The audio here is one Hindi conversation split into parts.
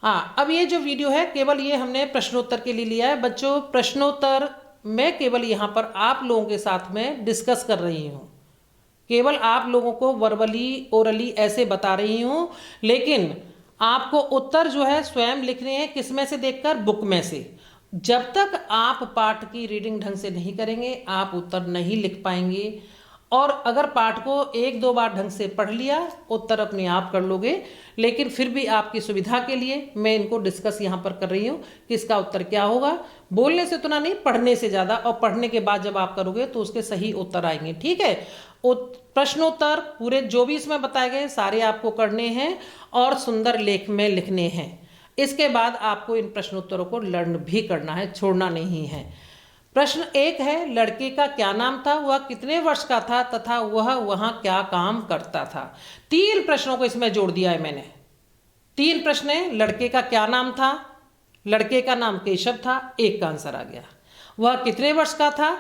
हाँ, अब ये जो वीडियो है केवल ये हमने प्रश्नोत्तर के लिए लिया है बच्चों। प्रश्नोत्तर मैं केवल यहाँ पर आप लोगों के साथ में डिस्कस कर रही हूँ, केवल आप लोगों को वर्बली ओरली ऐसे बता रही हूँ, लेकिन आपको उत्तर जो है स्वयं लिखने हैं। किस में से देखकर? बुक में से। जब तक आप पाठ की रीडिंग ढंग से नहीं करेंगे आप उत्तर नहीं लिख पाएंगे। और अगर पाठ को एक दो बार ढंग से पढ़ लिया उत्तर अपने आप कर लोगे, लेकिन फिर भी आपकी सुविधा के लिए मैं इनको डिस्कस यहाँ पर कर रही हूँ कि इसका उत्तर क्या होगा। बोलने से उतना नहीं, पढ़ने से ज़्यादा, और पढ़ने के बाद जब आप करोगे तो उसके सही उत्तर आएंगे। ठीक है, प्रश्नोत्तर पूरे जो भी इसमें बताए गए सारे आपको करने हैं और सुंदर लेख में लिखने हैं। इसके बाद आपको इन प्रश्नोत्तरों को लर्न भी करना है, छोड़ना नहीं है। प्रश्न 1 है, लड़के का क्या नाम था, वह कितने वर्ष का था तथा वह वहां क्या काम करता था। 3 प्रश्नों को इसमें जोड़ दिया है मैंने। 3 प्रश्न है, लड़के का क्या नाम था, लड़के का नाम केशव था, एक का आंसर आ गया। वह कितने वर्ष का था,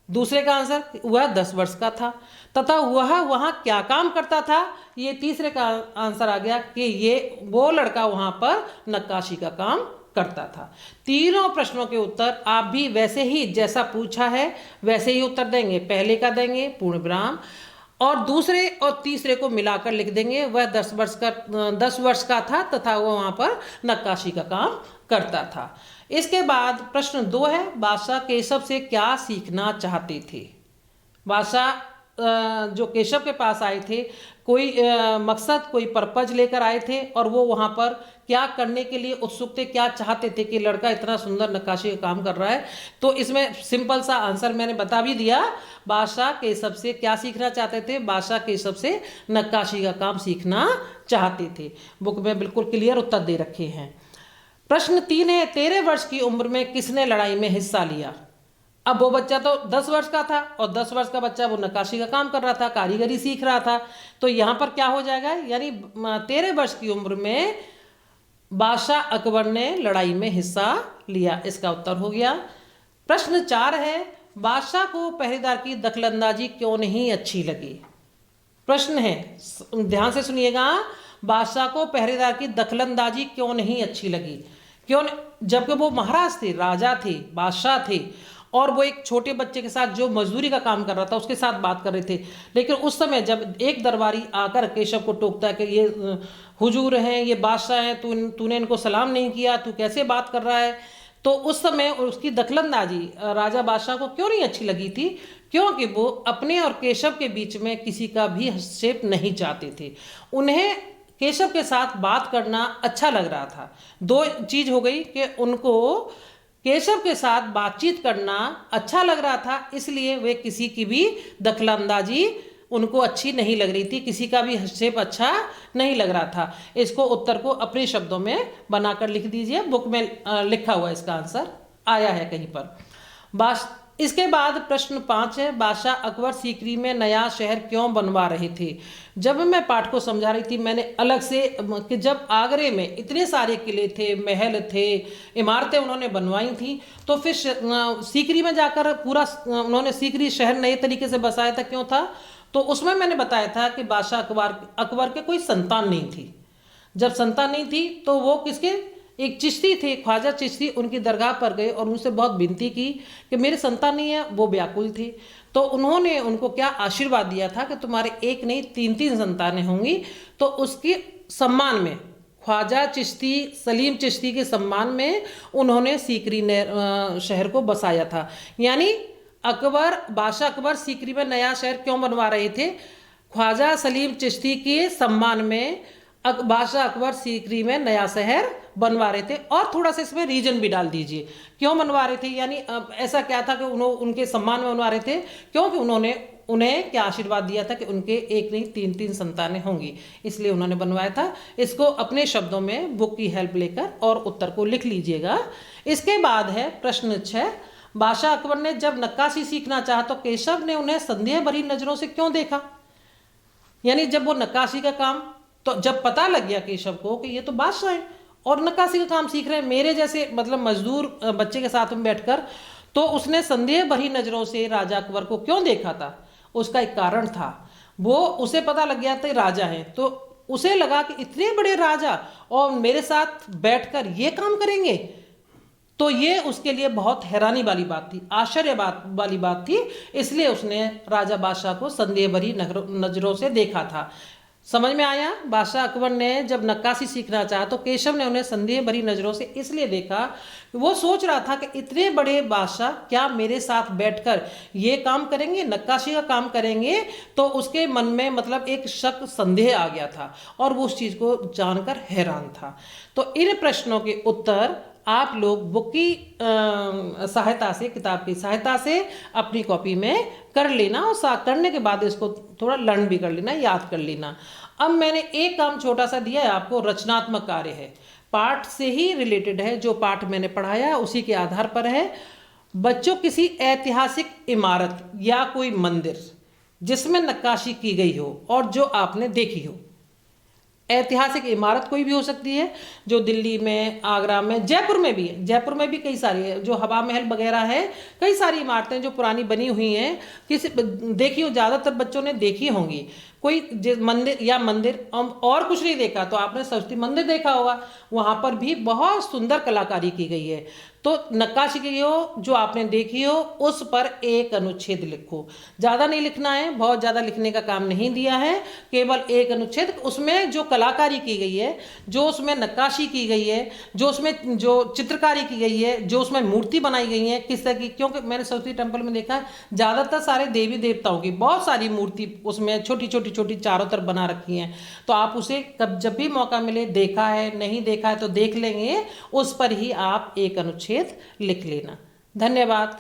दूसरे का आंसर वह 10 वर्ष का था, तथा वह वहां क्या काम करता था, ये तीसरे का आंसर आ गया कि ये वो लड़का वहां पर नक्काशी का काम करता था। तीनों प्रश्नों के उत्तर आप भी वैसे ही जैसा पूछा है वैसे ही उत्तर देंगे। पहले का देंगे पूर्ण विराम और दूसरे और तीसरे को मिलाकर लिख देंगे। वह 10 वर्ष का था तथा वह वहां पर नक्काशी का काम करता था। इसके बाद प्रश्न 2 है, बादशाह केशव से क्या सीखना चाहते थे। बादशाह जो केशव के पास आए थे कोई मकसद, कोई पर्पज लेकर आए थे और वो वहाँ पर क्या करने के लिए उत्सुक थे, क्या चाहते थे कि लड़का इतना सुंदर नक्काशी का काम कर रहा है। तो इसमें सिंपल सा आंसर मैंने बता भी दिया। बादशाह केशव से क्या सीखना चाहते थे, बादशाह केशव से नक्काशी का काम सीखना चाहते थे। बुक में बिल्कुल क्लियर उत्तर दे रखे हैं। प्रश्न 3 है, 13 वर्ष की उम्र में किसने लड़ाई में हिस्सा लिया। अब वो बच्चा तो 10 वर्ष का था और 10 वर्ष का बच्चा वो नक्काशी का काम कर रहा था, कारीगरी सीख रहा था। तो यहाँ पर क्या हो जाएगा, यानी 13 वर्ष की उम्र में बादशाह अकबर ने लड़ाई में हिस्सा लिया, इसका उत्तर हो गया। प्रश्न 4 है, बादशाह को पहरेदार की दखलंदाजी क्यों नहीं अच्छी लगी। प्रश्न है, ध्यान से सुनिएगा, बादशाह को पहरेदार की दखलंदाजी क्यों नहीं अच्छी लगी। क्यों, जबकि वो महाराज थे, राजा थे, बादशाह थे और वो एक छोटे बच्चे के साथ जो मजदूरी का काम कर रहा था उसके साथ बात कर रहे थे। लेकिन उस समय जब एक दरबारी आकर केशव को टोकता है कि ये हुजूर हैं, ये बादशाह हैं, तूने इनको सलाम नहीं किया, तू कैसे बात कर रहा है। तो उस समय उसकी दखलंदाजी राजा बादशाह को क्यों नहीं अच्छी लगी थी, क्योंकि वो अपने और केशव के बीच में किसी का भी हस्तक्षेप नहीं चाहते थे। उन्हें केशव के साथ बात करना अच्छा लग रहा था। 2 चीज हो गई कि उनको केशव के साथ बातचीत करना अच्छा लग रहा था, इसलिए वे किसी की भी दखलंदाजी उनको अच्छी नहीं लग रही थी, किसी का भी हस्तक्षेप अच्छा नहीं लग रहा था। इसको उत्तर को अपने शब्दों में बनाकर लिख दीजिए। बुक में लिखा हुआ इसका आंसर आया है कहीं पर। इसके बाद प्रश्न 5 है, बादशाह अकबर सीकरी में नया शहर क्यों बनवा रहे थे। जब मैं पाठ को समझा रही थी मैंने अलग से कि जब आगरे में इतने सारे किले थे, महल थे, इमारतें उन्होंने बनवाई थी, तो फिर सीकरी में जाकर पूरा उन्होंने सीकरी शहर नए तरीके से बसाया था। क्यों था, तो उसमें मैंने बताया था कि बादशाह अकबर के कोई संतान नहीं थी। जब संतान नहीं थी तो वो किसके, एक चिश्ती थे, ख्वाजा चिश्ती, उनकी दरगाह पर गए और उनसे बहुत विनती की कि मेरे संतान नहीं है। वो व्याकुल थी, तो उन्होंने उनको क्या आशीर्वाद दिया था कि तुम्हारे एक नहीं 3 संतानें होंगी। तो उसके सम्मान में ख्वाजा चिश्ती, सलीम चिश्ती के सम्मान में उन्होंने सीकरी शहर को बसाया था। यानी बादशाह अकबर सीकरी में नया शहर क्यों बनवा रहे थे, ख्वाजा सलीम चिश्ती के सम्मान में बादशाह अकबर सीकरी में नया शहर बनवा रहे थे। और थोड़ा सा इसमें रीजन भी डाल दीजिए क्यों बनवा रहे थे, यानी ऐसा क्या था कि उनके सम्मान में बनवा रहे थे, क्योंकि उन्होंने उन्हें क्या आशीर्वाद दिया था कि उनके एक नहीं 3 संतानें होंगी, इसलिए उन्होंने बनवाया था। इसको अपने शब्दों में बुक की हेल्प लेकर और उत्तर को लिख लीजिएगा। इसके बाद है प्रश्न 6, बादशाह अकबर ने जब नक्काशी सीखना चाहा तो केशव ने उन्हें संदेह भरी नजरों से क्यों देखा। यानी जब वो नक्काशी का काम, तो जब पता लग गया केशव को कि ये तो बादशाह है और नक्काशी का काम सीख रहे हैं मेरे जैसे मतलब मजदूर बच्चे के साथ में बैठकर, तो उसने संदेह भरी नजरों से राजा अकबर को क्यों देखा था। उसका एक कारण था, वो उसे पता लग गया था राजा है, तो उसे लगा कि इतने बड़े राजा और मेरे साथ बैठकर ये काम करेंगे। तो ये उसके लिए बहुत हैरानी वाली बात थी, आश्चर्य वाली बात थी। इसलिए उसने राजा बादशाह को संदेह भरी नजरों से देखा था। समझ में आया? बादशाह अकबर ने जब नक्काशी सीखना चाहा तो केशव ने उन्हें संदेह भरी नजरों से इसलिए देखा कि वो सोच रहा था कि इतने बड़े बादशाह क्या मेरे साथ बैठकर ये काम करेंगे, नक्काशी का काम करेंगे। तो उसके मन में मतलब एक शक, संदेह आ गया था और वो उस चीज को जानकर हैरान था। तो इन प्रश्नों के उत्तर आप लोग बुक की सहायता से, किताब की सहायता से अपनी कॉपी में कर लेना और करने के बाद इसको थोड़ा लर्न भी कर लेना, याद कर लेना। अब मैंने एक काम छोटा सा दिया है आपको, रचनात्मक कार्य है, पाठ से ही रिलेटेड है। जो पाठ मैंने पढ़ाया उसी के आधार पर है। बच्चों, किसी ऐतिहासिक इमारत या कोई मंदिर जिसमें नक्काशी की गई हो और जो आपने देखी हो। ऐतिहासिक इमारत कोई भी हो सकती है, जो दिल्ली में, आगरा में, जयपुर में भी है। जयपुर में भी कई सारी है, जो हवा महल वगैरह है, कई सारी इमारतें जो पुरानी बनी हुई हैं, किसी देखी हो, ज़्यादातर बच्चों ने देखी होंगी। कोई मंदिर और कुछ नहीं देखा तो आपने सरस्वती मंदिर देखा होगा, वहाँ पर भी बहुत सुंदर कलाकारी की गई है। तो नक्काशी की हो जो आपने देखी हो उस पर एक अनुच्छेद लिखो। ज़्यादा नहीं लिखना है, बहुत ज़्यादा लिखने का काम नहीं दिया है, केवल एक अनुच्छेद। उसमें जो कलाकारी की गई है, जो उसमें नक्काशी की गई है, जो उसमें जो चित्रकारी की गई है, जो उसमें मूर्ति बनाई गई है किस तरह की, क्योंकि मैंने सरस्वती टेम्पल में देखा ज़्यादातर सारे देवी देवताओं की बहुत सारी मूर्ति उसमें छोटी छोटी छोटी चारों तरफ बना रखी हैं। तो आप उसे कब जब भी मौका मिले, देखा है नहीं देखा है तो देख लेंगे, उस पर ही आप एक अनुच्छेद लिख लेना। धन्यवाद।